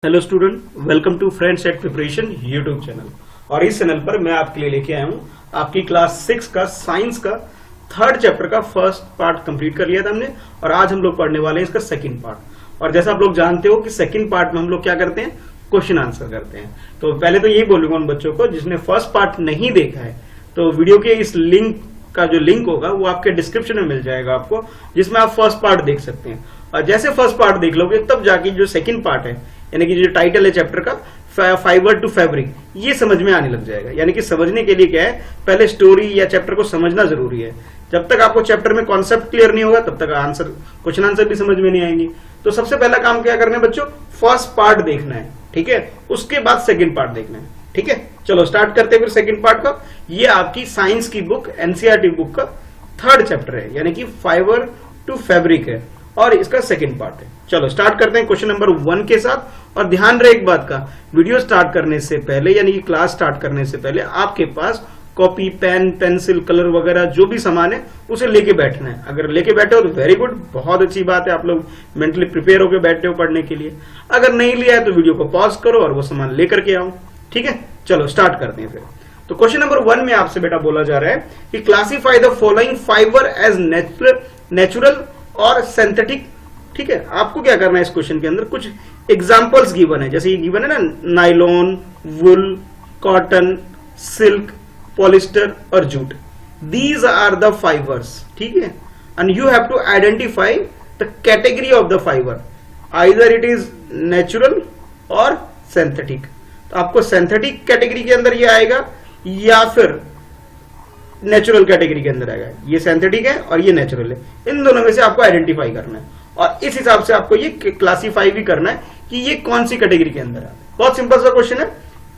Hello student, welcome to friends at preparation YouTube channel. और इस channel पर मैं आपके लिए लेके आया हूँ आपकी क्लास 6 का साइंस का थर्ड चैप्टर का फर्स्ट पार्ट कंप्लीट कर लिया था हमने, और आज हम लोग पढ़ने वाले हैं इसका सेकंड पार्ट। और जैसा आप लोग जानते हो कि सेकंड पार्ट में हम लोग क्या करते हैं, क्वेश्चन आंसर करते हैं। तो पहले तो यही बोलूंगा उन बच्चों को जिसने फर्स्ट पार्ट नहीं देखा है, तो वीडियो के इस लिंक का जो लिंक होगा वो आपके डिस्क्रिप्शन में मिल जाएगा आपको, जिसमें आप फर्स्ट पार्ट देख सकते हैं। और जैसे फर्स्ट पार्ट देख लोगे तब जाके जो सेकंड पार्ट है, यानी कि जो टाइटल है चैप्टर का, फाइबर टू फैब्रिक, ये समझ में आने लग जाएगा। यानी कि समझने के लिए क्या है, पहले स्टोरी या चैप्टर को समझना जरूरी है। जब तक आपको चैप्टर में कॉन्सेप्ट क्लियर नहीं होगा तब तक आंसर, क्वेश्चन आंसर भी समझ में नहीं आएंगे। तो सबसे पहला काम क्या करना है बच्चों, फर्स्ट पार्ट देखना है, ठीक है। उसके बाद सेकंड पार्ट देखना है, ठीक है। चलो स्टार्ट करते हैं फिर सेकंड पार्ट का। ये आपकी साइंस की बुक, एनसीईआरटी बुक का थर्ड चैप्टर है, यानी कि फाइबर टू फैब्रिक है, और इसका सेकंड पार्ट है। चलो स्टार्ट करते हैं क्वेश्चन नंबर 1 के साथ। और ध्यान रहे एक बात का, वीडियो स्टार्ट करने से पहले, यानी कि क्लास स्टार्ट करने से पहले आपके पास कॉपी, पेन, पेंसिल, कलर वगैरह जो भी सामान है उसे लेके बैठना है। अगर लेके बैठे हो तो वेरी गुड, बहुत अच्छी बात है, आप लोग मेंटली प्रिपेयर होकर बैठे हो पढ़ने के लिए। अगर नहीं लिया है तो वीडियो को पॉज करो और वो सामान लेकर के आओ, ठीक है। चलो स्टार्ट करते हैं फिर। तो क्वेश्चन नंबर 1 में आपसे बेटा बोला जा रहा है कि classify the following fibre as natural और सिंथेटिक, ठीक है। आपको क्या करना है, इस क्वेश्चन के अंदर कुछ एग्जांपल्स गिवन है। जैसे ये गिवन है ना, nylon, wool, cotton, silk, polyester और jute. These are the fibres, ठीक है। And you have to identify the category of the fibre, either it is natural और सिंथेटिक। तो आपको सिंथेटिक कैटेगरी के अंदर ये आएगा या फिर नेचुरल कैटेगरी के अंदर आएगा। ये सिंथेटिक है और ये नेचुरल है, इन दोनों में से आपको आइडेंटिफाई करना है, और इस हिसाब से आपको ये क्लासिफाई भी करना है कि ये कौन सी कैटेगरी के अंदर है। बहुत सिंपल सा क्वेश्चन है।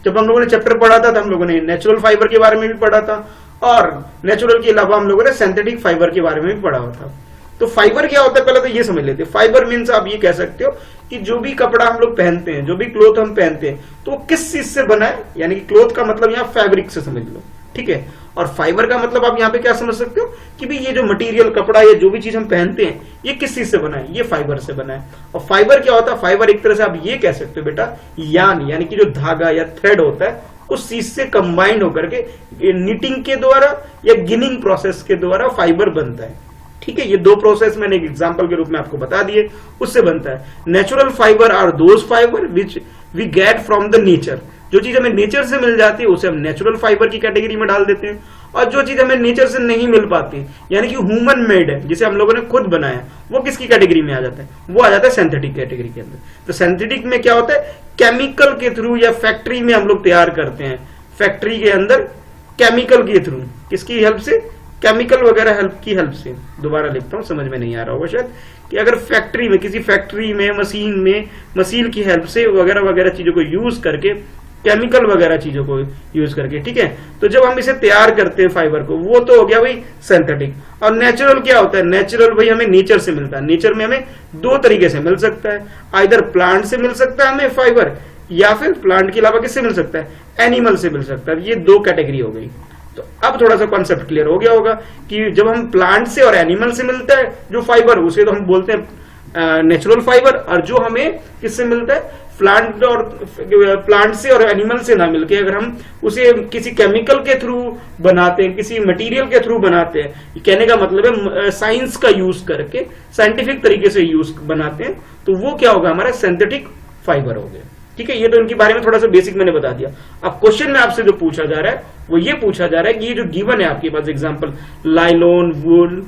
जब हम लोगों ने चैप्टर पढ़ा था तो हम लोगों ने नेचुरल फाइबर के बारे में भी पढ़ा था, और नेचुरल के अलावा हम लोगों ने सिंथेटिक फाइबर के बारे में भी पढ़ा हुआ था। तो फाइबर क्या होता है पहले तो ये समझ लेते हैं। फाइबर मीन्स आप ये कह सकते हो कि जो भी कपड़ा हम लोग पहनते हैं, जो भी क्लोथ हम पहनते हैं, तो वो किस चीज से बना है, यानी कि क्लोथ का मतलब यहाँ फैब्रिक से समझ लो, ठीक है। और फाइबर का मतलब आप यहाँ पे क्या समझ सकते हो कि भाई ये जो मटेरियल, कपड़ा या जो भी चीज हम पहनते हैं, ये किस चीज से बना है, ये फाइबर से बना है। और फाइबर क्या होता है, फाइबर एक तरह से आप ये कह सकते हो बेटा, यानी कि जो धागा या थ्रेड होता है उस चीज से कंबाइंड होकर के निटिंग के द्वारा या गिनिंग प्रोसेस के द्वारा फाइबर बनता है, ठीक है। ये दो प्रोसेस मैंने एक एग्जांपल के रूप में आपको बता दिए, उससे बनता है। Natural fibre are those fibre which we get from the nature. जो चीज हमें नेचर से मिल जाती है उसे हम नेचुरल फाइबर की कैटेगरी में डाल देते हैं, और जो चीज हमें नेचर से नहीं मिल पाती, यानी कि ह्यूमन मेड है, जिसे हम लोगों ने खुद बनाया, वो किसकी कैटेगरी में आ जाता है, वो आ जाता है सिंथेटिक कैटेगरी के अंदर। तो सिंथेटिक में क्या होता है, केमिकल के थ्रू या फैक्ट्री में हम लोग तैयार करते हैं, फैक्ट्री के अंदर केमिकल के थ्रू, किसकी हेल्प से, केमिकल वगैरह हेल्प की हेल्प से। दोबारा लिखता हूं, समझ में नहीं आ रहा होगा शायद, कि अगर फैक्ट्री में, किसी फैक्ट्री में, मशीन की हेल्प से वगैरह वगैरह चीजों को यूज करके, केमिकल वगैरह चीजों को यूज करके, ठीक है। तो जब हम इसे तैयार करते हैं फाइबर को, वो तो हो गया भाई सिंथेटिक। और नेचुरल क्या होता है, नेचुरल भाई हमें नेचर से मिलता है। नेचर में हमें दो तरीके से मिल सकता है, आइदर प्लांट से मिल सकता है हमें फाइबर, या फिर प्लांट के अलावा किससे मिल सकता है, एनिमल से मिल सकता है। ये दो कैटेगरी हो गई। तो अब थोड़ा सा कॉन्सेप्ट क्लियर हो गया होगा कि जब हम प्लांट से और एनिमल से मिलता है जो फाइबर, उसे तो हम बोलते हैं नेचुरल फाइबर, और जो हमें किससे मिलता है, प्लांट से और एनिमल से ना मिलके अगर हम उसे किसी केमिकल के थ्रू बनाते हैं, किसी मटेरियल के थ्रू बनाते हैं, कहने का मतलब है साइंस का यूज करके, साइंटिफिक तरीके से यूज बनाते हैं, तो वो क्या होगा, हमारा सिंथेटिक फाइबर हो गया, ठीक है। ये तो इनके बारे में थोड़ा सा बेसिक मैंने बता दिया। अब क्वेश्चन में आपसे जो पूछा जा रहा है वो ये पूछा जा रहा है कि ये जो गिवन है आपके पास example, nylon, wool,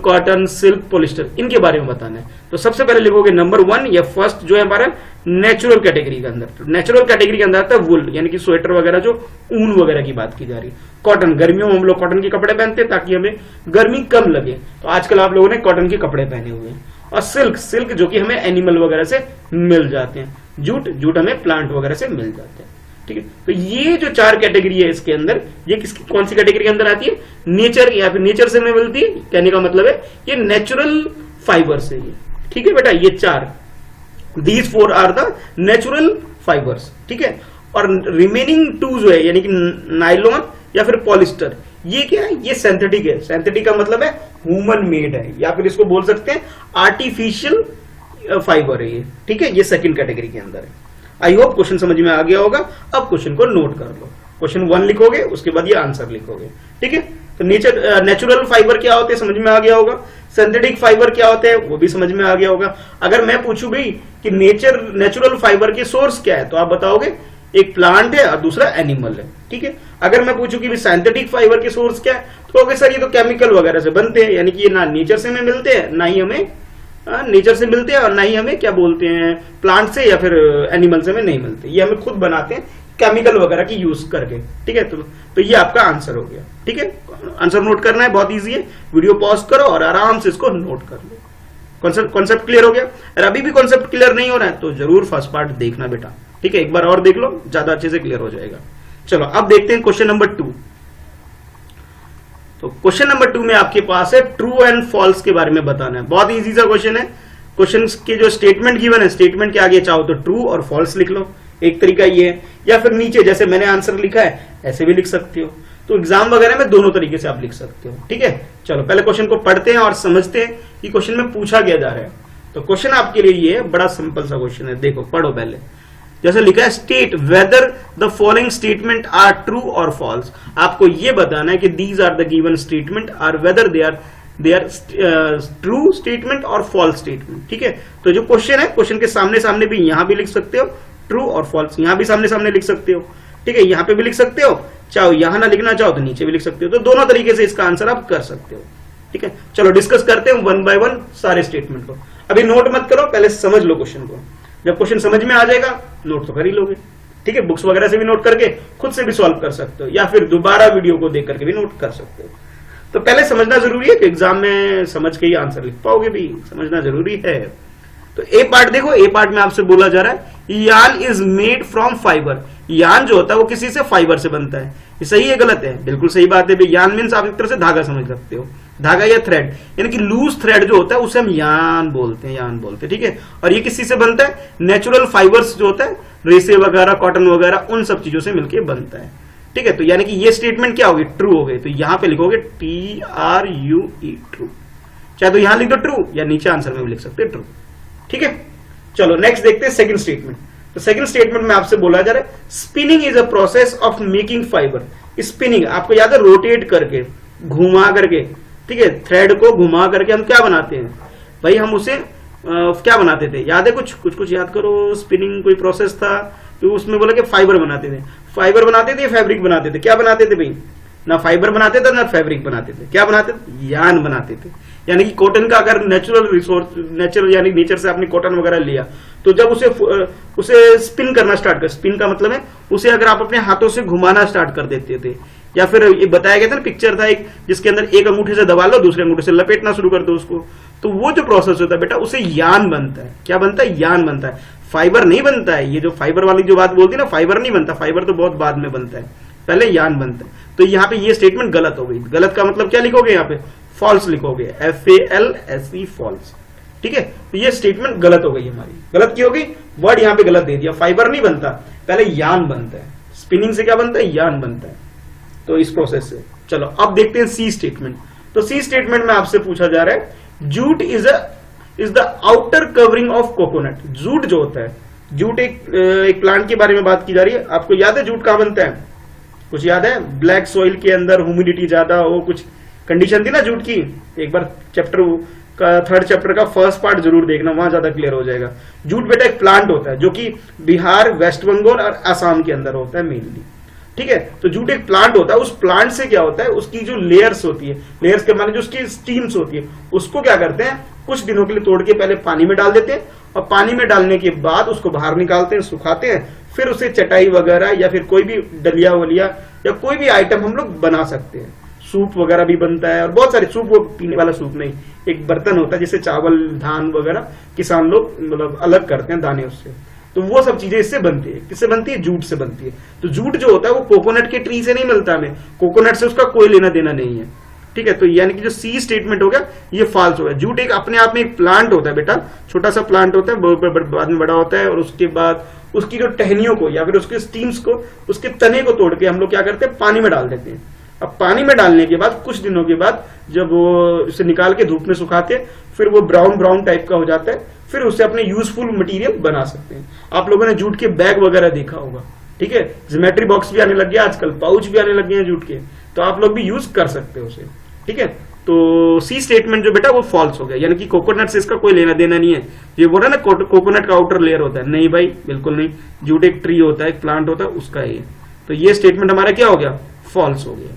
cotton, silk, polyester, इनके बारे में बताना है। तो सबसे पहले लिखोगे नंबर 1, या फर्स्ट जो है हमारा नेचुरल कैटेगरी के अंदर। तो नेचुरल कैटेगरी के अंदर आता है वुल, यानी कि स्वेटर वगैरह, जो ऊन वगैरह की बात की जा रही है। कॉटन, गर्मियों में हम लोग कॉटन के कपड़े पहनते हैं ताकि हमें गर्मी कम लगे, तो आजकल आप लोगों ने कॉटन के कपड़े पहने हुए हैं। और सिल्क जो कि हमें एनिमल वगैरह से मिल जाते हैं। जूट हमें प्लांट वगैरह से मिल जाते हैं, ठीक है। तो ये जो चार कैटेगरी है इसके अंदर, ये किसकी, कौन सी कैटेगरी के अंदर आती है, नेचर, या फिर नेचर से हमें मिलती है, कहने का मतलब है ये नेचुरल फाइबर से, ये ठीक है बेटा। ये चार, these 4 are the natural fibres, ठीक है। और रिमेनिंग 2 जो है, यानी कि नायलॉन या फिर पॉलिस्टर, ये क्या है, ये सिंथेटिक है। सिंथेटिक का मतलब है ह्यूमन मेड है, या फिर इसको बोल सकते हैं आर्टिफिशियल फाइबर है ये, ठीक है। ये सेकंड कैटेगरी के अंदर है। आई होप क्वेश्चन समझ में आ गया होगा। अब क्वेश्चन को नोट कर लो, क्वेश्चन 1 लिखोगे, उसके बाद ये आंसर लिखोगे, ठीक है। तो नेचुरल फाइबर क्या होते हैं समझ में आ गया होगा, सिंथेटिक फाइबर क्या होते हैं वो भी समझ में आ गया होगा। अगर मैं पूछूं भाई कि नेचुरल फाइबर के सोर्स क्या है, तो आप बताओगे एक प्लांट है और दूसरा एनिमल है, ठीक है। अगर मैं पूछूं कि सिंथेटिक फाइबर के सोर्स क्या है, तो कहोगे सर ये तो केमिकल वगैरह से बनते हैं, यानी कि ये ना नेचर से हमें मिलते हैं, ना ही हमें नेचर से मिलते हैं, और ना ही हमें क्या बोलते हैं प्लांट से या फिर एनिमल से हमें नहीं मिलते, ये हमें खुद बनाते हैं केमिकल वगैरह की यूज करके, ठीक है। तो ये आपका आंसर हो गया, ठीक है। आंसर नोट करना है, बहुत इजी है, वीडियो पॉज करो और आराम से इसको नोट कर लो। कॉन्सेप्ट क्लियर हो गया। और अभी भी कॉन्सेप्ट क्लियर नहीं हो रहा है तो जरूर फर्स्ट पार्ट देखना बेटा, ठीक है, एक बार और देख लो, ज्यादा अच्छे से क्लियर हो जाएगा। चलो अब देखते हैं क्वेश्चन नंबर 2। तो क्वेश्चन नंबर 2 में आपके पास है ट्रू एंड फॉल्स के बारे में बताना है। बहुत इजी सा क्वेश्चन है। क्वेश्चन के जो स्टेटमेंट गिवन है, स्टेटमेंट के आगे चाहो तो ट्रू और फॉल्स लिख लो, एक तरीका ये है, या फिर नीचे जैसे मैंने आंसर लिखा है ऐसे भी लिख सकते हो। तो एग्जाम वगैरह में दोनों तरीके से आप लिख सकते हो, ठीक है। चलो पहले क्वेश्चन को पढ़ते हैं और समझते हैं कि क्वेश्चन में पूछा क्या जा रहा है। तो क्वेश्चन आपके लिए ये है, बड़ा सिंपल सा क्वेश्चन है, देखो पढ़ो पहले। जैसे लिखा है state whether the following statement are true और फॉल्स। आपको ये बताना है कि these are the given statement are whether they are true statement और फॉल्स स्टेटमेंट, ठीक है। तो जो क्वेश्चन है, क्वेश्चन के सामने सामने भी यहां भी लिख सकते हो ट्रू और फॉल्स, यहां भी सामने सामने लिख सकते हो, ठीक है। यहां पे भी लिख सकते हो, चाहो यहां ना लिखना चाहो तो नीचे भी लिख सकते हो। तो दोनों तरीके से इसका आंसर आप कर सकते हो, ठीक है। चलो डिस्कस करते हैं 1 बाय 1 सारे स्टेटमेंट को। अभी नोट मत करो, पहले समझ लो क्वेश्चन को। जब क्वेश्चन समझ में आ जाएगा नोट तो कर ही लोगे, ठीक है। बुक्स वगैरह से भी नोट करके खुद से भी सॉल्व कर सकते हो, या फिर दोबारा वीडियो को देख करके भी नोट कर सकते हो। तो पहले समझना जरूरी है कि एग्जाम में समझ के ही आंसर लिख पाओगे, भी समझना जरूरी है। तो ए पार्ट देखो, ए पार्ट में आपसे बोला जा रहा है यान इज मेड फ्रॉम फाइबर। यान जो होता है वो किसी से फाइबर से बनता है, ये सही है गलत है? बिल्कुल सही बात है। यान मीन्स आप एक तरह से धागा समझ सकते हो, धागा या थ्रेड, यानी कि लूज थ्रेड जो होता है उसे हम यान बोलते हैं, ठीक है। और ये किसी से बनता है? नेचुरल फाइबर्स जो होता है, रेसे वगैरह, कॉटन वगैरह, उन सब चीजों से मिलकर बनता है, ठीक है। तो यानी कि ये स्टेटमेंट क्या होगी? ट्रू हो गई। तो यहां पे लिखोगे TRUE, ट्रू। चाहे तो यहां लिख दो ट्रू, या नीचे आंसर में भी लिख सकते हैं ट्रू, ठीक है। चलो नेक्स्ट देखते हैं सेकंड स्टेटमेंट। तो सेकंड स्टेटमेंट में आपसे बोला जा रहा है spinning is a process of making fibre. Spinning आपको याद है, रोटेट करके, घुमा करके, ठीक है। थ्रेड को घुमा करके हम क्या बनाते हैं भाई? हम उसे क्या बनाते थे? याद है? कुछ याद करो। स्पिनिंग कोई प्रोसेस था, तो उसमें बोला कि फाइबर बनाते थे। फाइबर बनाते थे, फैब्रिक बनाते थे। क्या बनाते थे भाई? ना फाइबर बनाते थे ना फैब्रिक बनाते थे। क्या बनाते थे? यान बनाते थे। यानी कि कॉटन का अगर नेचुरल रिसोर्स, यानी नेचर से आपने कॉटन वगैरह लिया, तो जब उसे स्पिन करना स्टार्ट कर, स्पिन का मतलब है उसे अगर आप अपने हाथों से घुमाना स्टार्ट कर देते थे, या फिर ये बताया गया था ना, पिक्चर था एक जिसके अंदर एक अंगूठे से दबा लो, दूसरे अंगूठे से लपेटना शुरू कर दो उसको, तो वो जो प्रोसेस होता है बेटा उसे यान बनता है। क्या बनता है? यान बनता है, फाइबर नहीं बनता है। ये जो फाइबर वाली जो बात बोलती है ना, फाइबर नहीं बनता, फाइबर तो बहुत बाद में बनता है, पहले यान बनता है। तो यहाँ पे ये स्टेटमेंट गलत हो गई। गलत का मतलब क्या लिखोगे? यहाँ पे फॉल्स लिखोगे, FALSE, फॉल्स, ठीक है। तो ये स्टेटमेंट गलत हो गई हमारी। गलत की होगी, वर्ड यहाँ पे गलत दे दिया। फाइबर नहीं बनता, पहले यान बनता है। स्पिनिंग से क्या बनता है? यान बनता है। तो इस प्रोसेस से। चलो अब देखते हैं सी स्टेटमेंट। तो सी स्टेटमेंट में आपसे पूछा जा रहा है jute is the outer covering of coconut. Jute जो होता है, जूट एक प्लांट के बारे में बात की जा रही है। आपको याद है जूट कहां बनता है? कुछ याद है? ब्लैक सॉइल के अंदर, ह्यूमिडिटी ज्यादा हो, कुछ कंडीशन थी ना जूट की। एक बार चैप्टर का, थर्ड चैप्टर का फर्स्ट पार्ट जरूर देखना, वहां ज्यादा क्लियर हो जाएगा। जूट बेटा एक प्लांट होता है जो कि बिहार, वेस्ट बंगाल और असम के अंदर होता है मेनली, ठीक है। तो जूट एक प्लांट होता है। उस प्लांट से क्या होता है, उसकी जो लेयर्स होती है, लेयर्स के माने जो उसकी स्टीम्स होती है, उसको क्या करते हैं, कुछ दिनों के लिए तोड़ के पहले पानी में डाल देते हैं, और पानी में डालने के बाद उसको बाहर निकालते हैं, सुखाते हैं, फिर उसे चटाई वगैरह या फिर कोई भी डलिया वलिया या कोई भी आइटम हम लोग बना सकते हैं। सूप वगैरह भी बनता है, और बहुत सारे सूप, वो पीने वाला सूप नहीं, एक बर्तन होता है जिससे चावल, धान वगैरह किसान लोग मतलब अलग करते हैं दाने उससे। तो वो सब चीजें इससे बनती है। किससे बनती है? जूट से बनती है। तो जूट जो होता है वो कोकोनट के ट्री से नहीं मिलता हमें, कोकोनट से उसका कोई लेना देना नहीं है, ठीक है। तो यानी कि जो सी स्टेटमेंट हो गया ये फॉल्स हो गया। जूट एक अपने आप में एक प्लांट होता है बेटा, छोटा सा प्लांट होता है, बाद में बड़ा होता है, और उसके बाद उसकी जो टहनियों को या फिर उसके स्टीम्स को, उसके तने को तोड़ के हम लोग क्या करते हैं, पानी में डाल देते हैं। अब पानी में डालने के बाद कुछ दिनों के बाद जब वो इसे निकाल के धूप में सुखाते हैं, फिर वो ब्राउन ब्राउन टाइप का हो जाता है, फिर उससे अपने यूजफुल मटेरियल बना सकते हैं। आप लोगों ने जूट के बैग वगैरह देखा होगा, ठीक है, ज्योमेट्री बॉक्स भी आने लग गया आजकल, पाउच भी आने लग गए हैं जूट के, तो आप लोग भी यूज कर सकते हो उसे, ठीक है। तो सी स्टेटमेंट जो बेटा वो फॉल्स हो गया, यानी कि कोकोनट से इसका कोई लेना देना नहीं है। ये बोल रहा है ना कोकोनट का आउटर लेयर होता है, नहीं भाई बिल्कुल नहीं, जूट एक ट्री होता है, एक प्लांट होता है, उसका है। तो ये स्टेटमेंट हमारा क्या हो गया, फॉल्स हो गया,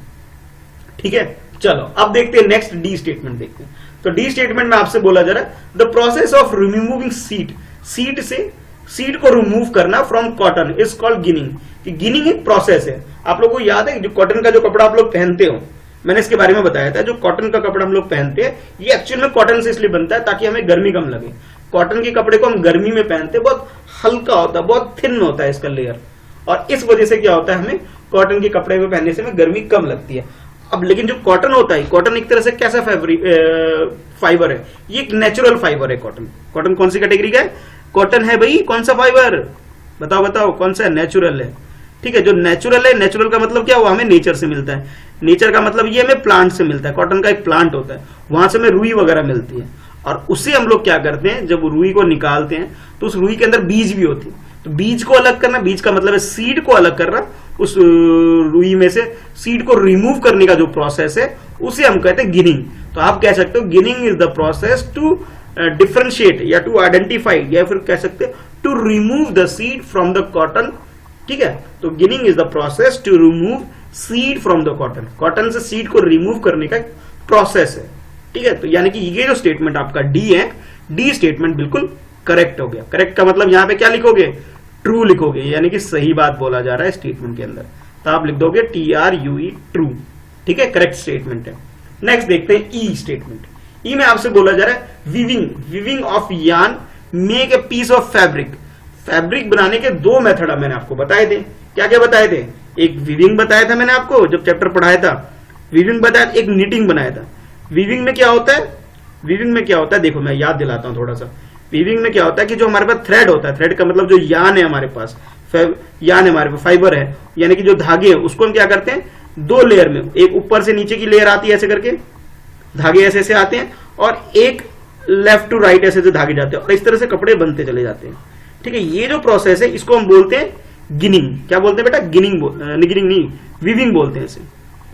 ठीक है। चलो अब देखते हैं नेक्स्ट डी स्टेटमेंट देखते हैं। तो डी स्टेटमेंट में आपसे बोला जा रहा है the process of removing seed, seed से सीड को रिमूव करना from cotton is called ginning. Ginning एक प्रोसेस है। आप लोगों को याद है जो कॉटन का जो कपड़ा आप लोग पहनते हो, मैंने इसके बारे में बताया था, जो कॉटन का कपड़ा हम लोग पहनते हैं ये एक्चुअल में कॉटन से इसलिए बनता है ताकि हमें गर्मी कम लगे। कॉटन के कपड़े को हम गर्मी में पहनते हैं, बहुत हल्का होता है, बहुत थिन होता है इसका लेयर, और इस वजह से क्या होता है हमें कॉटन के कपड़े में पहनने से हमें गर्मी कम लगती है। अब लेकिन जो कॉटन होता है, कॉटन एक तरह से कैसा फाइबर है, ये एक नेचुरल फाइबर है। कॉटन, कॉटन कौन सी कैटेगरी का है, कॉटन है भाई, कौन सा फाइबर बताओ बताओ, कौन सा है, नेचुरल है, ठीक है। जो नेचुरल है, नेचुरल का मतलब क्या हुआ, हमें नेचर से मिलता है, नेचर का मतलब ये हमें प्लांट से मिलता है। कॉटन का एक प्लांट होता है, वहां से हमें रुई वगैरह मिलती है, और उससे हम लोग क्या करते हैं, जब रुई को निकालते हैं तो उस रुई के अंदर बीज भी होती है, तो बीज को अलग करना, बीज का मतलब है सीड को अलग करना, उस रुई में से सीड को रिमूव करने का जो प्रोसेस है उसे हम कहते हैं गिनिंग। तो आप कह सकते हो ginning is the process to differentiate या टू आइडेंटिफाई, या फिर कह सकते हो to remove the seed from the cotton, ठीक है। तो ginning is the process to remove seed from the cotton, cotton से सीड को रिमूव करने का प्रोसेस है, ठीक है। तो यानी कि ये जो स्टेटमेंट आपका डी है, डी स्टेटमेंट बिल्कुल करेक्ट हो गया। करेक्ट का मतलब यहां पे क्या लिखोगे, ट्रू लिखोगे, यानी कि सही बात बोला जा रहा है स्टेटमेंट के अंदर, तो आप लिख दोगे TRUE ट्रू, ठीक है, करेक्ट स्टेटमेंट है। नेक्स्ट देखते हैं ई स्टेटमेंट। ई में आपसे बोला जा रहा है weaving, weaving of yarn make a piece of fabric. Fabric बनाने के दो मेथड मैंने आपको बताए थे, क्या क्या बताए थे, एक वीविंग बताया था मैंने आपको जब चैप्टर पढ़ाया था, वीविंग बताया, एक निटिंग बनाया था। वीविंग में क्या होता है, वीविंग में क्या होता है, देखो मैं याद दिलाता हूं थोड़ा सा। वीविंग में क्या होता है कि जो हमारे पास थ्रेड होता है, थ्रेड का मतलब जो यान है हमारे पास, यान है हमारे पास, फाइबर है, यानी कि जो धागे है उसको हम क्या करते हैं, दो लेयर में, एक ऊपर से नीचे की लेयर आती है ऐसे करके, धागे ऐसे ऐसे आते हैं, और एक लेफ्ट टू राइट ऐसे ऐसे धागे जाते हैं, और इस तरह से कपड़े बनते चले जाते हैं, ठीक है। ये जो प्रोसेस है इसको हम बोलते हैं गिनिंग। क्या बोलते हैं बेटा, गिनिंग, निगिनिंग नहीं, वीविंग बोलते हैं इसे,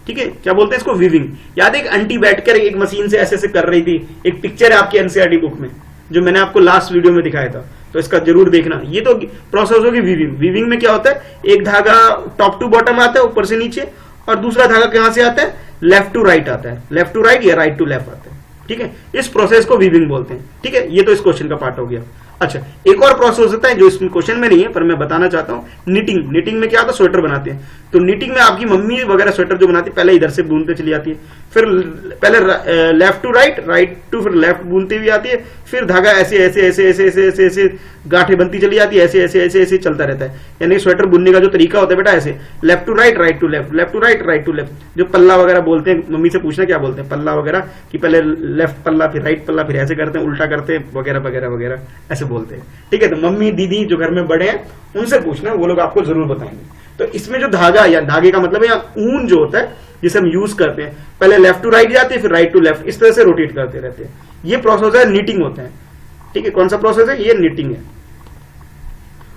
ठीक है। क्या बोलते हैं इसको, वीविंग। याद है एक आंटी बैठकर एक मशीन से ऐसे ऐसे कर रही थी, एक पिक्चर है आपकी एनसीईआरटी बुक में जो मैंने आपको लास्ट वीडियो में दिखाया था, तो इसका जरूर देखना। ये तो प्रोसेस होगी वीविंग। वीविंग में क्या होता है, एक धागा टॉप टू बॉटम आता है, ऊपर से नीचे, और दूसरा धागा कहां से आता है, लेफ्ट टू राइट आता है, लेफ्ट टू राइट या राइट टू लेफ्ट आता है, ठीक है। इस प्रोसेस को वीविंग बोलते हैं, ठीक है। ये तो इस क्वेश्चन का पार्ट हो गया। अच्छा, एक और प्रोसेस हो सकता है जो इस क्वेश्चन में नहीं है पर मैं बताना चाहता हूं, निटिंग। निटिंग में क्या होता है, स्वेटर बनाते हैं, तो निटिंग में आपकी मम्मी वगैरह स्वेटर जो बनाती है पहले इधर से बुनते चली जाती है, फिर पहले left to right, right to फिर लेफ्ट बुनती हुई आती है, फिर धागा ऐसे ऐसे ऐसे ऐसे ऐसे ऐसे ऐसे गांठें बनती चली जाती है, ऐसे ऐसे ऐसे ऐसे चलता रहता है। यानी स्वेटर बुनने का जो तरीका होता है बेटा ऐसे, left to right, right to left, left to right, right to left. जो पल्ला वगैरह बोलते हैं, मम्मी से पूछना क्या बोलते हैं पल्ला वगैरह, कि पहले लेफ्ट पल्ला फिर राइट पल्ला, फिर ऐसे करते हैं, उल्टा करते हैं, वगैरह वगैरह वगैरह ऐसे बोलते हैं, ठीक है। तो मम्मी दीदी जो घर में बड़े हैं उनसे पूछना, वो लोग आपको जरूर बताएंगे। तो इसमें जो धागा, या धागे का मतलब है या ऊन जो होता है जिसे हम यूज करते हैं, पहले लेफ्ट टू राइट जाते हैं, फिर राइट टू लेफ्ट, इस तरह से रोटेट करते रहते हैं। ये प्रोसेस है नीटिंग होता है, ठीक है। कौन सा प्रोसेस है, ये नीटिंग है,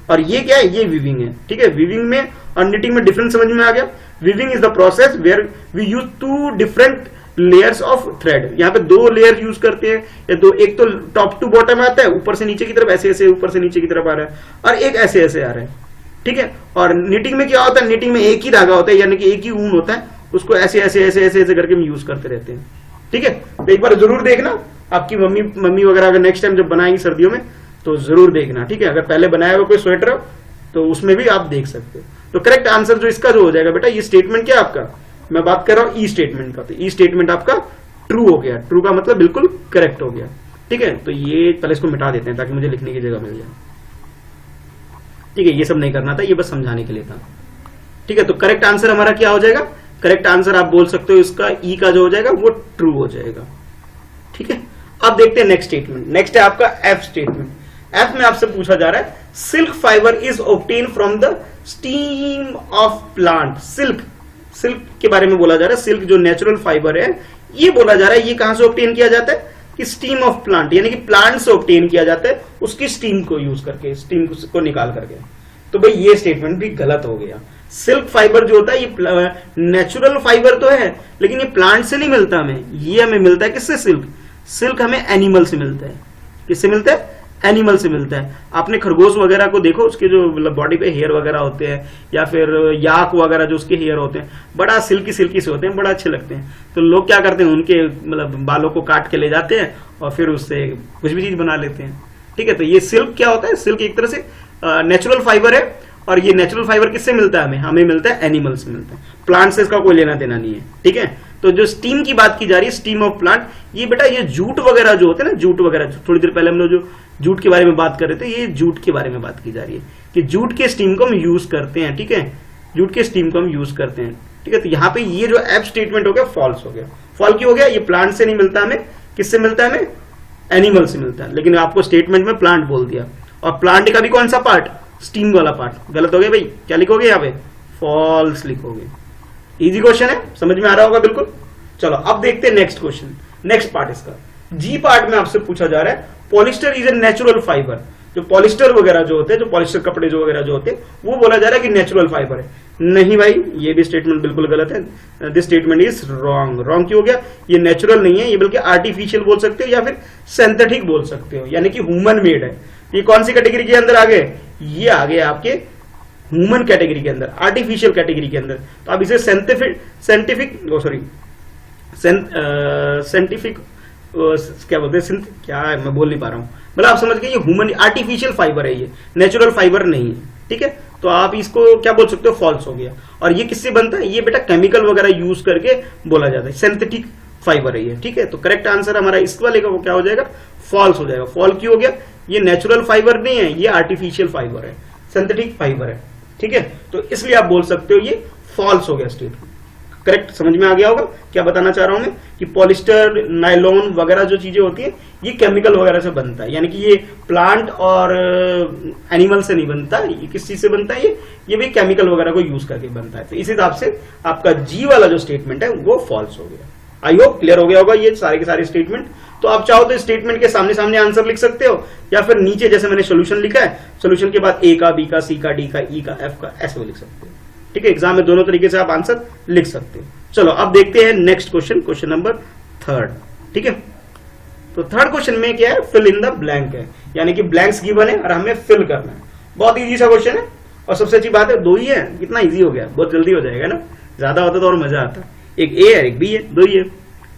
और ये क्या है, ये वीविंग है, ठीक है। वीविंग में और नीटिंग में डिफरेंस समझ में आ गया। Weaving is the process where we use two different layers of thread. यहाँ पे दो लेयर यूज करते हैं, या दो, एक तो टॉप टू बॉटम आता है, ऊपर से नीचे की तरफ ऐसे ऐसे ऊपर से नीचे की तरफ आ रहा है, और एक ऐसे ऐसे आ रहा है, ठीक है। और निटिंग में क्या होता है, निटिंग में एक ही धागा होता है, यानी कि एक ही ऊन होता है, उसको ऐसे ऐसे ऐसे ऐसे ऐसे करके हम यूज करते रहते हैं, ठीक है। तो एक बार जरूर देखना, आपकी मम्मी वगैरह अगर नेक्स्ट टाइम जब बनाएंगी सर्दियों में तो जरूर देखना, ठीक है। अगर पहले बनाया हुआ कोई स्वेटर तो उसमें भी आप देख सकते हो। तो करेक्ट आंसर जो इसका जो हो जाएगा बेटा, ये स्टेटमेंट क्या आपका, मैं बात कर रहा हूं ई स्टेटमेंट का, तो ई स्टेटमेंट आपका ट्रू हो गया। ट्रू का मतलब बिल्कुल करेक्ट हो गया, ठीक है। तो ये पहले इसको मिटा देते हैं ताकि मुझे लिखने की जगह मिल जाए, ठीक है। ये सब नहीं करना था, ये बस समझाने के लिए था, ठीक है। तो करेक्ट आंसर हमारा क्या हो जाएगा, करेक्ट आंसर आप बोल सकते हो इसका ई का जो हो जाएगा वो ट्रू हो जाएगा, ठीक है। अब देखते हैं नेक्स्ट स्टेटमेंट। नेक्स्ट है आपका एफ स्टेटमेंट। एफ में आपसे पूछा जा रहा है silk fibre is obtain from the steam of plant. Silk, silk के बारे में बोला जा रहा है। सिल्क जो नेचुरल फाइबर है, ये बोला जा रहा है ये कहां से ऑब्टेन किया जाता है कि स्टीम ऑफ प्लांट, यानी कि प्लांट से ऑब्टेन किया जाता है उसकी स्टीम को यूज करके, स्टीम को निकाल करके। तो भाई ये स्टेटमेंट भी गलत हो गया। सिल्क फाइबर जो होता है ये नेचुरल फाइबर तो है, लेकिन ये प्लांट से नहीं मिलता हमें, ये हमें मिलता है किससे? सिल्क हमें एनिमल से मिलता है। किससे मिलता है? एनिमल से मिलता है। आपने खरगोश वगैरह को देखो, उसके जो मतलब बॉडी पे हेयर वगैरह होते हैं, या फिर याक वगैरह जो उसके हेयर होते हैं, बड़ा सिल्की सिल्की से होते हैं, बड़ा अच्छे लगते हैं। तो लोग क्या करते हैं, उनके मतलब बालों को काट के ले जाते हैं और फिर उससे कुछ भी चीज बना लेते हैं। ठीक है, तो ये सिल्क क्या होता है? सिल्क एक तरह से नेचुरल फाइबर है, और ये नेचुरल फाइबर किससे मिलता है? हमें मिलता है एनिमल से मिलता है, प्लांट से इसका कोई लेना देना नहीं है। ठीक है, तो जो स्टीम की बात की जा रही है, स्टीम ऑफ प्लांट, ये बेटा ये जूट वगैरह जो होते हैं ना, जूट वगैरह, थोड़ी देर पहले हम लोग जो जूट के बारे में बात कर रहे थे, ये जूट के बारे में बात की जा रही है कि जूट के स्टीम को हम यूज करते हैं। ठीक है, जूट के स्टीम को हम यूज करते हैं। ठीक है, तो यहाँ पे ये जो एब स्टेटमेंट हो गया फॉल्स हो गया। फॉल क्यों हो गया? ये प्लांट से नहीं मिलता हमें, किससे मिलता है? हमें एनिमल से मिलता है, लेकिन आपको स्टेटमेंट में प्लांट बोल दिया, और प्लांट का भी कौन सा पार्ट? स्टीम वाला पार्ट। गलत हो गया भाई, क्या लिखोगे यहाँ पे? फॉल्स लिखोगे। इजी क्वेश्चन है, समझ में आ रहा होगा बिल्कुल। चलो अब देखते हैं नेक्स्ट क्वेश्चन, नेक्स्ट पार्ट इसका। जी पार्ट में आपसे पूछा जा रहा है polyester is a natural fibre. जो पॉलिस्टर वगैरह जो होते हैं, जो पॉलिस्टर कपड़े जो वगैरह जो होते हैं, वो बोला जा रहा है कि नेचुरल फाइबर है। नहीं भाई, ये भी स्टेटमेंट बिल्कुल गलत है। This statement is wrong. Wrong क्यों हो गया? ये नेचुरल नहीं है, ये बल्कि आर्टिफिशियल बोल सकते हो या फिर सिंथेटिक बोल सकते हो, यानी कि ह्यूमन मेड है। ये कौन सी कैटेगरी के अंदर आ गए? ये आ गए आपके ह्यूमन कैटेगरी के अंदर, आर्टिफिशियल कैटेगरी के अंदर। तो आप इसे साइंटिफिक क्या बोलते हैं, क्या है मैं बोल नहीं पा रहा हूं, मतलब आप समझ गए, ये ह्यूमन आर्टिफिशियल फाइबर है, ये नेचुरल फाइबर नहीं है। ठीक है, तो आप इसको क्या बोल सकते हो? फॉल्स हो गया। और ये किससे बनता है? ये बेटा केमिकल वगैरह यूज करके बोला जाता है, सिंथेटिक फाइबर है ये। ठीक है, तो करेक्ट आंसर हमारा इस वाले का वो क्या हो जाएगा? फॉल्स हो जाएगा। फॉल क्यों हो गया? ये नेचुरल फाइबर नहीं है, ये आर्टिफिशियल फाइबर है, सिंथेटिक फाइबर है। ठीक है, तो इसलिए आप बोल सकते हो ये फॉल्स हो गया स्टेटमेंट। करेक्ट, समझ में आ गया होगा क्या बताना चाह रहा हूं मैं, कि पॉलिस्टर, नायलॉन वगैरह जो चीजें होती है, ये केमिकल वगैरह से बनता है, यानी कि ये प्लांट और एनिमल से नहीं बनता। ये किस चीज से बनता है? ये भी केमिकल वगैरह को यूज करके बनता है। तो इस हिसाब से आपका जी वाला जो स्टेटमेंट है वो फॉल्स हो गया। आई होप क्लियर हो गया होगा ये सारे के सारे स्टेटमेंट। तो आप चाहो तो स्टेटमेंट के सामने सामने आंसर लिख सकते हो, या फिर नीचे जैसे मैंने सोल्यूशन लिखा है, सोल्यूशन के बाद ए का, बी का, सी का, डी का, ई का, एफ का, ऐसे लिख सकते हो। ठीक है, एग्जाम में दोनों तरीके से आप आंसर लिख सकते हो। चलो अब देखते हैं नेक्स्ट क्वेश्चन, क्वेश्चन नंबर 3। ठीक है, तो थर्ड क्वेश्चन में क्या है? फिल इन द ब्लैंक है, यानी कि ब्लैंक्स गिवन है और हमें फिल करना है। बहुत इजी सा क्वेश्चन है, और सबसे अच्छी बात है 2 ही है, कितना इजी हो गया, बहुत जल्दी हो जाएगा ना। ज्यादा होता तो और मजा आता। एक ए है, एक बी है, 2 ही है।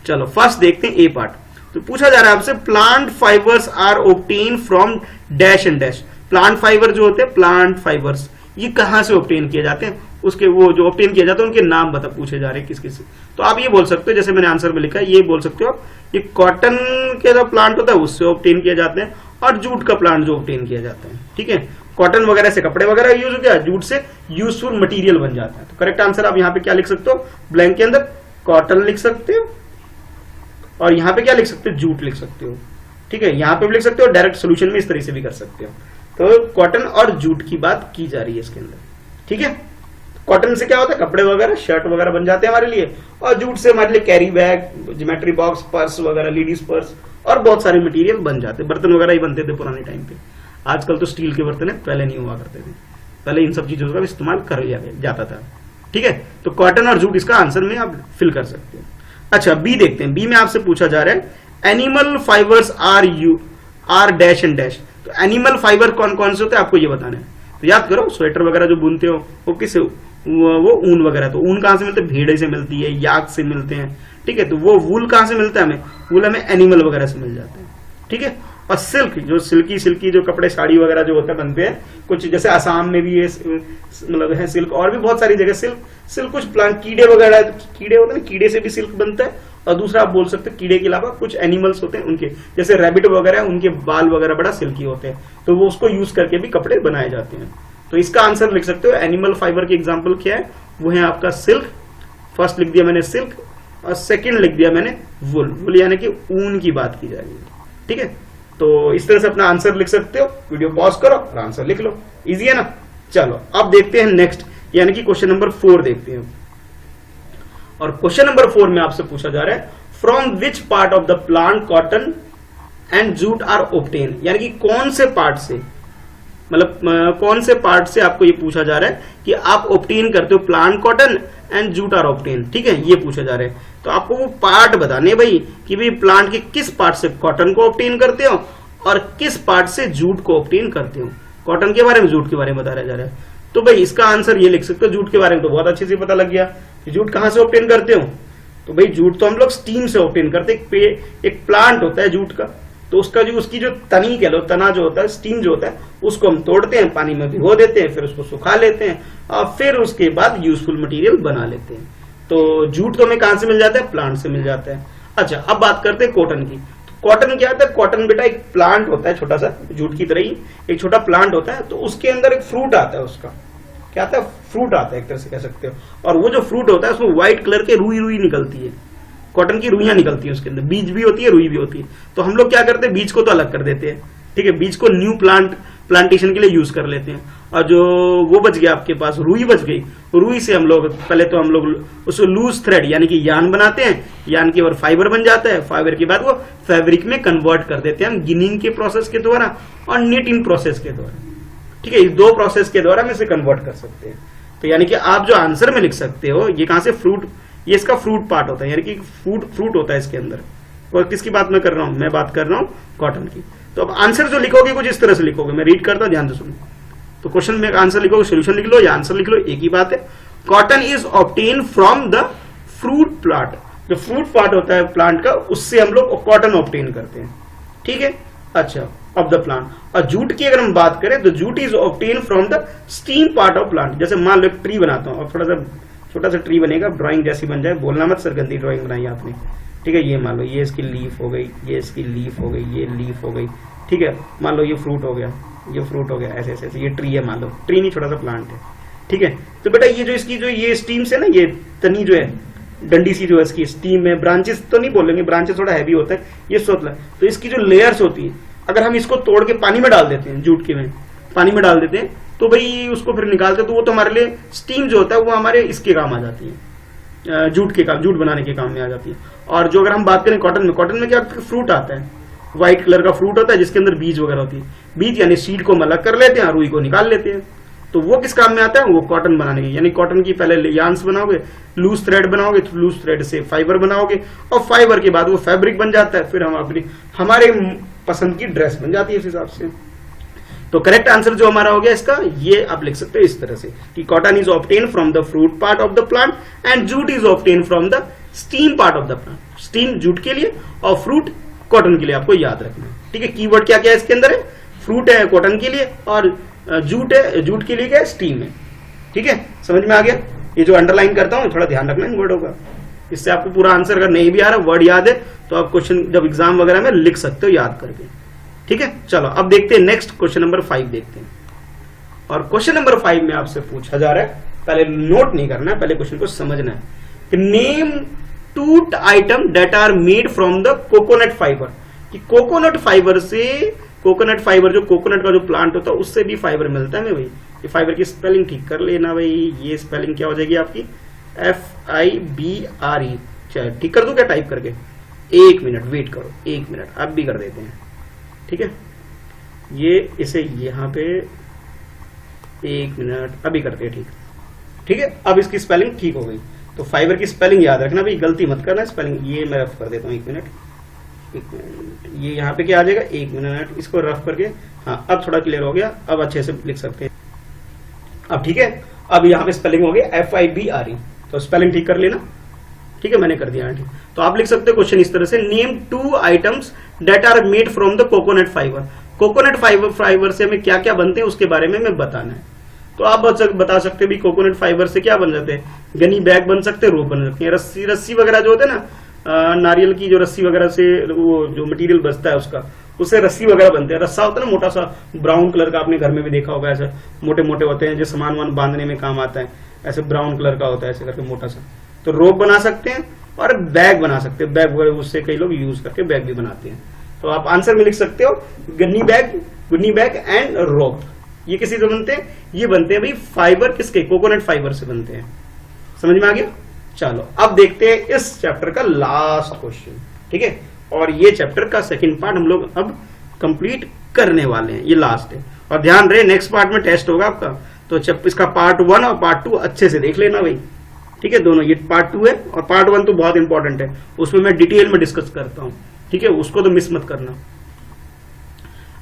चलो फर्स्ट देखते हैं ए पार्ट। तो पूछा जा रहा है आपसे, plant fibers are obtain from dash and dash. Plant fiber जो होते हैं, प्लांट फाइबर्स, ये कहां से ऑब्टेन किए जाते हैं? उसके वो जो ऑब्टेन किया जाता है उनके नाम बता पूछे जा रहे हैं किस किस से। तो आप ये बोल सकते हो, जैसे मैंने आंसर में लिखा है, ये बोल सकते हो आप, ये कॉटन के जो प्लांट होता है उससे ऑब्टेन किए जाते हैं, और जूट का प्लांट जो ऑब्टेन किया जाता है। ठीक है, कॉटन वगैरह से कपड़े वगैरह यूज हो गया, जूट से यूजफुल मटेरियल बन जाता है। तो करेक्ट आंसर आप यहाँ पे क्या लिख सकते हो? ब्लैंक के अंदर कॉटन लिख सकते हो, और यहाँ पे क्या लिख सकते हो? जूट लिख सकते हो। ठीक है, यहाँ पे भी लिख सकते हो, डायरेक्ट सोल्यूशन में इस तरह से भी कर सकते हो। तो कॉटन और जूट की बात की जा रही है इसके अंदर। ठीक है, कॉटन से क्या होता है? कपड़े वगैरह, शर्ट वगैरह बन जाते हैं हमारे लिए, और जूट से हमारे लिए carry bag, geometry box, purse वगैरह, लेडीज पर्स, और बहुत सारे मटेरियल बन जाते हैं। बर्तन वगैरह ही बनते थे पुराने टाइम पे, आजकल तो स्टील के बर्तन है, पहले नहीं हुआ करते थे, पहले इन सब चीजों का इस्तेमाल कर लिया जाता था। ठीक है, तो कॉटन और जूट इसका आंसर में आप फिल कर सकते हैं। अच्छा बी देखते हैं। बी में आपसे पूछा जा रहा है, animal fibers are dash and dash. तो एनिमल फाइबर कौन कौन से होते हैं आपको ये बताना है। तो याद करो, स्वेटर वगैरह जो बुनते हो वो किससे? वो ऊन वगैरह। तो ऊन कहां से मिलते हैं? भेड़े से मिलती है, याक से मिलते हैं। ठीक है, तो वो वूल कहां से मिलता है हमें? वूल हमें एनिमल वगैरह से मिल जाते हैं। ठीक है, और सिल्क, जो सिल्की जो कपड़े, साड़ी वगैरह जो होते हैं बनते हैं, कुछ जैसे आसाम में भी ये मतलब है सिल्क, और भी बहुत सारी जगह सिल्क कुछ प्लांट, कीड़े वगैरह, कीड़े होते हैं, कीड़े से भी सिल्क बनता है। और दूसरा आप बोल सकते हैं, कीड़े के अलावा कुछ एनिमल्स होते हैं उनके, जैसे रैबिट वगैरह, उनके बाल वगैरह बड़ा सिल्की होते हैं, तो वो उसको यूज करके भी कपड़े बनाए जाते हैं। तो इसका आंसर लिख सकते हो। एनिमल फाइबर की एग्जाम्पल क्या है? वो है आपका सिल्क। फर्स्ट लिख दिया मैंने सिल्क, और सेकंड लिख दिया मैंने वुल। वुल यानी कि ऊन की बात की जा रही है। ठीक है, तो इस तरह से अपना आंसर लिख सकते हो। वीडियो पॉज करो और आंसर लिख लो, इजी है ना। चलो अब देखते हैं नेक्स्ट, यानी कि क्वेश्चन नंबर 4 देखते हैं। और क्वेश्चन नंबर 4 में आपसे पूछा जा रहा है from which part of the plant cotton and jute are obtain, यानी कि कौन से पार्ट से, मतलब कौन से पार्ट से आपको ये पूछा जा रहा है कि आप ऑब्टेन करते हो plant cotton and jute are obtain. ठीक है, ये पूछा जा रहा है। तो आपको वो पार्ट बताने भाई कि भाई प्लांट के किस पार्ट से कॉटन को ऑब्टेन करते हो और किस पार्ट से जूट को ऑब्टेन करते हो। कॉटन के बारे में, जूट के बारे में बताया जा रहा है। तो भाई इसका आंसर ये लिख सकते हो, जूट के बारे में तो बहुत अच्छे से पता लग गया कि जूट कहां से ऑब्टेन करते हो। तो भाई जूट तो हम लोग स्टीम से ऑब्टेन करते हैं। एक प्लांट होता है जूट का, तो उसका जो उसकी जो तनी कह लो, तना जो होता है, स्टीम जो होता है, उसको हम तोड़ते हैं, पानी में भिगो देते हैं, फिर उसको सुखा लेते हैं और फिर उसके बाद यूजफुल मटेरियल बना लेते हैं। तो जूट तो हमें कहां से मिल जाता है, प्लांट से मिल जाता है। अच्छा, अब बात करते हैं कॉटन की। तो कॉटन क्या होता है, कॉटन बेटा एक प्लांट होता है छोटा सा, जूट की तरह ही एक छोटा प्लांट होता है। तो उसके अंदर एक फ्रूट आता है, उसका क्या आता है, फ्रूट आता है एक तरह से कह सकते हो। और वो जो फ्रूट होता है उसमें व्हाइट कलर के रुई रुई निकलती है, कॉटन की रुइयां निकलती है, उसके अंदर बीज भी होती है, रुई भी होती है। तो हम लोग क्या करते हैं, बीज को तो अलग कर देते हैं। ठीक है, बीज को न्यू प्लांटेशन के लिए यूज कर लेते हैं। और जो वो बच गया आपके पास, रुई बच गई, रुई से हम लोग पहले तो हम लोग उसको लूज थ्रेड यानी कि यान बनाते हैं, यान के बाद फाइबर बन जाता है, फाइबर के बाद वो फैब्रिक में कन्वर्ट कर देते हैं हम गिनिंग के प्रोसेस के द्वारा और निटिंग प्रोसेस के द्वारा। ठीक है, इस दो प्रोसेस के द्वारा हम इसे कन्वर्ट कर सकते हैं। तो यानी कि आप जो आंसर में लिख सकते हो, ये कहां से, फ्रूट, ये इसका फ्रूट पार्ट होता है, यानी कि फ्रूट होता है इसके अंदर। और किसकी बात मैं कर रहा हूं, मैं बात कर रहा हूं कॉटन की। तो अब आंसर जो लिखोगे कुछ इस तरह से लिखोगे, मैं रीड करता हूं, ध्यान से सुनो। तो क्वेश्चन में आंसर लिखोगे, सोल्यूशन लिख लो या आंसर लिख लो, एक ही बात है। Cotton is obtain from the fruit plant, जो फ्रूट पार्ट होता है प्लांट का, उससे हम लोग कॉटन ऑब्टेन करते हैं। ठीक है, अच्छा, ऑफ द प्लांट। और जूट की अगर हम बात करें तो jute is obtain from the steam part of plant. जैसे मान लो एक ट्री बनाता हूं, और थोड़ा सा छोटा सा ट्री बनेगा, ड्राइंग जैसी बन जाए, बोलना मत सर गंदी ड्राइंग बनाई आपने। ठीक है, ये मान लो ये इसकी लीफ हो गई, ये इसकी लीफ हो गई, ये लीफ हो गई। ठीक है, मान लो ये फ्रूट हो गया, ये फ्रूट हो गया, ऐसे ऐसे ये ट्री है, मान लो ट्री नहीं, छोटा सा प्लांट है। ठीक है, तो बेटा ये जो इसकी जो ये स्टीम से ना, ये तनी जो है, डंडी सी जो है इसकी स्टीम में, ब्रांचेस तो नहीं बोलेंगे, ब्रांचेस थोड़ा हैवी होता है, ये सोतला। तो इसकी जो लेयर्स होती है, अगर हम इसको तोड़ के पानी में डाल देते हैं, जूट के में पानी में डाल देते हैं, तो भाई उसको फिर निकालते, तो वो तो हमारे लिए स्टीम जो होता है वो हमारे इसके काम आ जाती है, जूट के काम, जूट बनाने के काम में आ जाती है। और जो अगर हम बात करें कॉटन में, कॉटन में क्या फ्रूट आता है, व्हाइट कलर का फ्रूट होता है जिसके अंदर बीज वगैरह होती है। बीज यानी सीड को हम अलग कर लेते हैं, रुई को निकाल लेते हैं। तो वो किस काम में आता है, वो कॉटन बनाने के, यानी कॉटन की पहले यान्स बनाओगे, लूज थ्रेड बनाओगे, तो लूज थ्रेड से फाइबर बनाओगे, और फाइबर के बाद वो फैब्रिक बन जाता है, फिर हम अपनी हमारे पसंद की ड्रेस बन जाती है इस हिसाब से। तो करेक्ट आंसर जो हमारा हो गया इसका, ये आप लिख सकते हो इस तरह से कि cotton is obtain from the fruit part of the plant and jute is obtain from the steam part of the plant. Steam jute के लिए और फ्रूट कॉटन के लिए, आपको याद रखना है। ठीक है, कीवर्ड क्या क्या है इसके अंदर है, फ्रूट है कॉटन के लिए, और जूट है, जूट के लिए क्या है, स्टीम है। ठीक है, समझ में आ गया। ये जो अंडरलाइन करता हूं थोड़ा ध्यान रखना इन वर्डों का, इससे आपको पूरा आंसर अगर नहीं भी आ रहा, वर्ड याद है तो आप क्वेश्चन जब एग्जाम वगैरह में लिख सकते हो याद करके। ठीक है, चलो अब देखते हैं नेक्स्ट क्वेश्चन नंबर 5 देखते हैं। और क्वेश्चन नंबर 5 में आपसे पूछा जा रहा है, पहले नोट नहीं करना है, पहले क्वेश्चन को समझना है कि name 2 item that are made from the coconut fiber. कि कोकोनट फाइबर से, कोकोनट फाइबर जो कोकोनट का जो प्लांट होता है उससे भी फाइबर मिलता है। भाई ये फाइबर की स्पेलिंग ठीक कर लेना भाई, ये स्पेलिंग क्या हो जाएगी आपकी, FIBRE। चलो ठीक कर दूं क्या टाइप करके, 1 मिनट वेट करो, 1 मिनट अब भी कर देते हैं। ठीक है, ये इसे यहाँ पे 1 मिनट अभी करते हैं। ठीक है, अब इसकी स्पेलिंग ठीक हो गई। तो फाइबर की स्पेलिंग याद रखना भाई, गलती मत करना स्पेलिंग। ये मैं रफ कर देता हूँ, 1 मिनट, ये यहाँ पे क्या आ जाएगा, 1 मिनट, इसको रफ करके, हाँ अब थोड़ा क्लियर हो गया, अब अच्छे से लिख सकते हैं अब। ठीक है, अब यहाँ पे स्पेलिंग हो गया FIBRE, तो स्पेलिंग ठीक कर लेना। ठीक है, मैंने कर दिया ठीक। तो आप लिख सकते हो क्वेश्चन इस तरह से, name 2 items that are made from the coconut fiber. Coconut fiber से हमें क्या क्या बनते हैं उसके बारे में हमें बताना है। तो आप बता सकते भी कोकोनट फाइबर से क्या बन जाते हैं, गनी बैग बन सकते हैं, रोप बन सकते हैं, रस्सी वगैरह जो होते हैं ना, नारियल की जो रस्सी वगैरह से वो जो मटेरियल बचता है उसका, उससे रस्सी वगैरह बनते हैं। रस्सा होता है ना मोटा सा ब्राउन कलर का, आपने घर में भी देखा होगा, ऐसे मोटे मोटे होते हैं जो सामान वान बांधने में काम आता है, ऐसे ब्राउन कलर का होता है ऐसे करके मोटा सा। तो रोप बना सकते हैं और बैग बना सकते हैं, बैग वगैरह उससे कई लोग यूज करके बैग भी बनाते हैं। तो आप आंसर में लिख सकते हो गन्नी बैग एंड रोप। ये किसी से बनते हैं, ये बनते हैं भाई फाइबर, किसके, कोकोनट फाइबर से बनते हैं। समझ में आ गया। चलो अब देखते हैं इस चैप्टर का लास्ट क्वेश्चन, ठीक है। और ये चैप्टर का सेकंड पार्ट हम लोग अब कंप्लीट करने वाले हैं, ये लास्ट है। और ध्यान रहे नेक्स्ट पार्ट में टेस्ट होगा आपका, तो इसका पार्ट 1 और पार्ट 2 अच्छे से देख लेना भाई, ठीक है। दोनों, ये पार्ट 2 है और पार्ट 1 तो बहुत इंपॉर्टेंट है, उसमें मैं डिटेल में डिस्कस करता हूं, ठीक है, उसको तो मिस मत करना।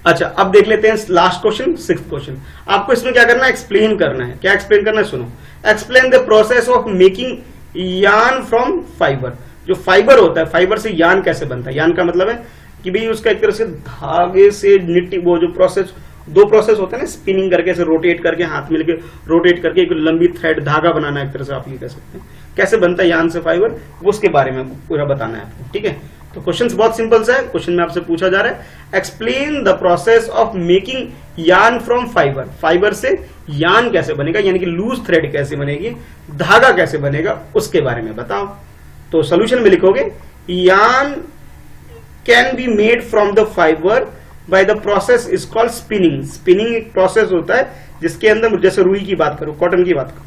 अच्छा अब देख लेते हैं लास्ट क्वेश्चन, 6th क्वेश्चन। आपको इसमें क्या करना है, एक्सप्लेन करना है। क्या एक्सप्लेन करना है, सुनो। Explain the process of making yarn from fibre. जो फाइबर होता है, फाइबर से यार्न कैसे बनता है। यार्न का मतलब है कि भाई उसका एक तरह से धागे से निट्टी, वो जो प्रोसेस, 2 प्रोसेस होता है ना, स्पिनिंग करके, ऐसे रोटेट करके, हाथ में लेके रोटेट करके एक लंबी थ्रेड धागा बनाना, एक तरह से आप ये कह सकते हैं। कैसे बनता है यार्न से फाइबर, वो उसके बारे में पूरा बताना है आपको, ठीक है। तो क्वेश्चन बहुत सिंपल सा है। क्वेश्चन में आपसे पूछा जा रहा है explain the process of making yarn from fibre. Fibre से यार्न कैसे बनेगा, यानी कि लूज थ्रेड कैसे बनेगी, धागा कैसे बनेगा, उसके बारे में बताओ। तो सोल्यूशन में लिखोगे yarn can be made from the fibre by the process is called spinning. Spinning एक प्रोसेस होता है जिसके अंदर, जैसे रुई की बात करो, कॉटन की बात करो,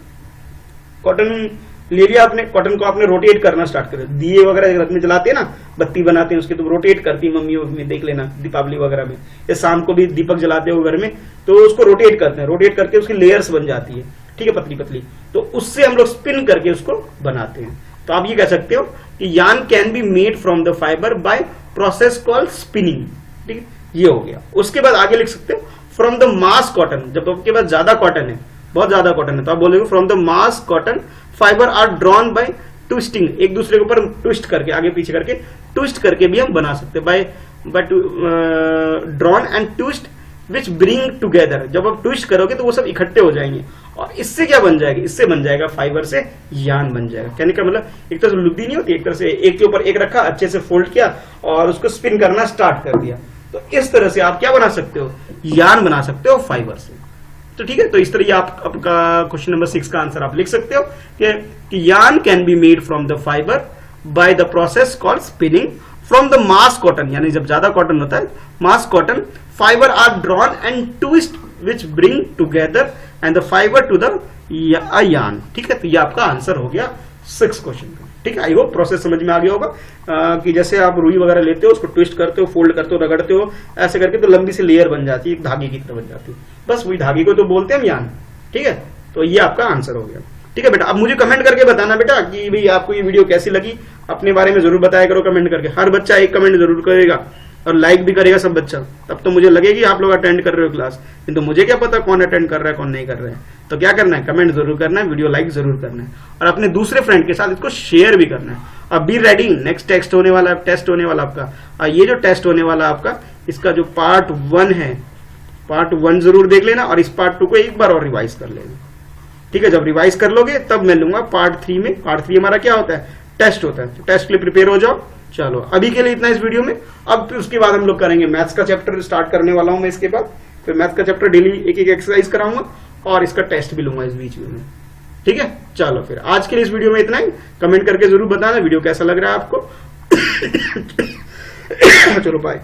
कॉटन ले लिया आपने, कॉटन को आपने रोटेट करना स्टार्ट कर दिया। दिए वगैरह घर में जलाते हैं ना, बत्ती बनाते हैं उसके, तो रोटेट करती है मम्मी में, देख लेना दीपावली वगैरह में, या शाम को भी दीपक जलाते हो घर में, तो उसको रोटेट करते हैं। रोटेट करके उसकी लेयर्स बन जाती है, ठीक है, पतली पतली, तो उससे हम लोग स्पिन करके उसको बनाते हैं। तो आप ये कह सकते हो कि yarn can be made from the fibre by process called spinning, ठीक है, ये हो गया। उसके बाद आगे लिख सकते हो फ्रॉम द मास कॉटन। जब आपके पास ज्यादा कॉटन है, बहुत ज्यादा कॉटन है, तो आप बोलेंगे from the mass cotton fibre are drawn by twisting. एक दूसरे के ऊपर ट्विस्ट करके, आगे पीछे करके ट्विस्ट करके भी हम बना सकते हैं, by drawn and twist which bring together. जब आप ट्विस्ट करोगे तो वो सब इकट्ठे हो जाएंगे, और इससे क्या बन जाएगा, इससे बन जाएगा फाइबर से यार्न बन जाएगा। कहने का मतलब एक तरह से लुद्दी नहीं होती, एक तरह से एक के ऊपर एक रखा, अच्छे से फोल्ड किया और उसको स्पिन करना स्टार्ट कर दिया, तो इस तरह से आप क्या बना सकते हो, यार्न बना सकते हो फाइबर से। तो ठीक है, तो इस तरह ये आपका क्वेश्चन नंबर 6 का आंसर आप लिख सकते हो कि yarn can be made from the fibre by the process called spinning from the mass cotton. यानी जब ज्यादा कॉटन होता है, mass cotton, fibre are drawn and twist which bring together and the fibre to the yarn. ठीक है, तो ये आपका आंसर हो गया 6 क्वेश्चन का। ठीक है, आई होप प्रोसेस समझ में आ गया होगा कि जैसे आप रुई वगैरह लेते हो, उसको ट्विस्ट करते हो, फोल्ड करते हो, रगड़ते हो, ऐसे करके तो लंबी सी लेयर बन जाती है, एक धागे की तरह बन जाती है। बस वही धागे को तो बोलते हैं हम यार्न। ठीक है, तो ये आपका आंसर हो गया। ठीक है बेटा, अब मुझे कमेंट करके बताना बेटा कि भाई आपको ये वीडियो कैसी लगी, अपने बारे में जरूर बताया करो कमेंट करके। हर बच्चा एक कमेंट जरूर करेगा और लाइक भी करेगा सब बच्चा, तब तो मुझे लगेगी आप लोग अटेंड कर रहे हो क्लास। किंतु मुझे क्या पता कौन अटेंड कर रहा है कौन नहीं कर रहा है। तो क्या करना है, कमेंट जरूर करना है, वीडियो लाइक जरूर करना है और अपने दूसरे फ्रेंड के साथ इसको शेयर भी करना है। अब बी रेडी, नेक्स्ट टेस्ट होने वाला आपका, ये जो टेस्ट होने वाला आपका, इसका जो पार्ट 1 है, पार्ट 1 जरूर देख लेना और इस पार्ट 2 को एक बार और रिवाइज कर लेना। ठीक है, जब रिवाइज कर लोगे तब मैं लूंगा पार्ट 3 में। पार्ट 3 हमारा क्या होता है, टेस्ट होता है, तो टेस्ट के लिए प्रिपेयर हो जाओ। चलो अभी के लिए इतना इस वीडियो में। अब फिर उसके बाद हम लोग करेंगे मैथ्स का चैप्टर स्टार्ट करने वाला हूं मैं। इसके बाद फिर मैथ्स का चैप्टर डेली एक एक एक्सरसाइज कराऊंगा और इसका टेस्ट भी लूंगा इस बीच में। ठीक है, चलो फिर आज के लिए इस वीडियो में इतना ही। कमेंट करके जरूर बताना वीडियो कैसा लग रहा है आपको। चलो बाय।